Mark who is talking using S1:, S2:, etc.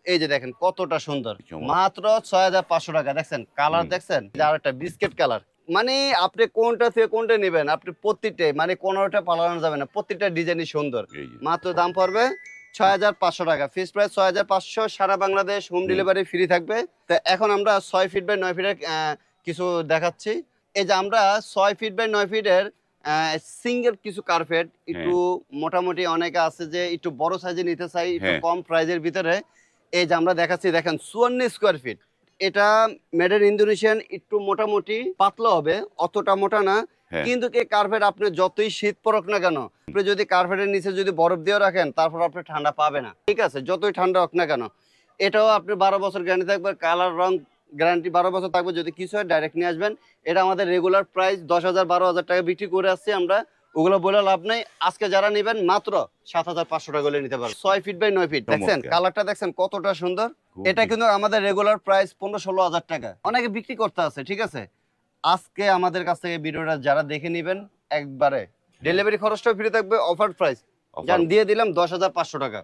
S1: এই যে দেখেন কতটা সুন্দর,
S2: চমৎকার।
S1: মাত্র ৬,৫০০ টাকা। দেখছেন কালার, দেখছেন আর একটা বিস্কিট কালার। মানে আপনি কোনটা থেকে কোনটা নেবেন, আপনি প্রত্যেকটাই মানে কোনোটা পালানো যাবে না, প্রত্যেকটা ডিজাইনই সুন্দর।
S2: এই যে
S1: মাত্র দাম পড়বে ৬,৫০০ টাকা, ফিক্স প্রাইস ৬,৫০০। সারা বাংলাদেশ হোম ডেলিভারি ফ্রি থাকবে। তো এখন আমরা ৬ ফিট বাই ৯ ফিটের কিছু দেখাচ্ছি। এই যে আমরা ৬ ফিট বাই ৯ ফিটের সিঙ্গেল কিছু কার্পেট একটু
S2: হ্যাঁ,
S1: মোটামুটি অনেকে আছে যে একটু বড় সাইজে নিতে চাই, একটু
S2: হ্যাঁ।
S1: কম প্রাইজের ভিতরে। এই যে আমরা দেখাচ্ছি, দেখেন ৫৪ স্কোয়ার ফিট। এটা মেড ইন ইন্দোনেশিয়ান, একটু মোটামুটি পাতলা হবে, অতটা মোটা না।
S2: হ্যাঁ।
S1: কিন্তু এই কার্পেট আপনি যতই শীত পড়ুক না কেন, আপনি যদি কার্পেটের নিচে যদি বরফ দিয়ে রাখেন, তারপর আপনি ঠান্ডা পাবে না। ঠিক আছে, যতই ঠান্ডা হোক না কেন। এটাও আপনি ১২ বছর গ্যারান্টি থাকবে, কালার রং গ্যারান্টি ১২ বছর থাকবে। যদি কিছু হয় ডাইরেক্ট নিয়ে আসবেন। এটা আমাদের রেগুলার প্রাইস ১০,০০০ ১২,০০০ টাকা বিক্রি করে আসছি আমরা, ওগুলো বলে লাভ নেই। আজকে যারা নেবেন মাত্র ৭,৫০০ টাকা হলে নিতে পারবেন। ৬ ফিট বাই ৯ ফিট, দেখছেন
S2: চমৎকার।
S1: কালারটা, দেখছেন কতটা সুন্দর।
S2: খুব
S1: এটা কিন্তু আমাদের রেগুলার প্রাইস ১৫-১৬,০০০ টাকা, অনেকে বিক্রি করতে আছে। ঠিক আছে, আজকে আমাদের কাছ থেকে ভিডিওটা যারা দেখে নেবেন, একবারে ডেলিভারি খরচটাও ফ্রি থাকবে, অফার প্রাইস
S2: অফার
S1: জান দিয়ে দিলাম ১০,৫০০ টাকা।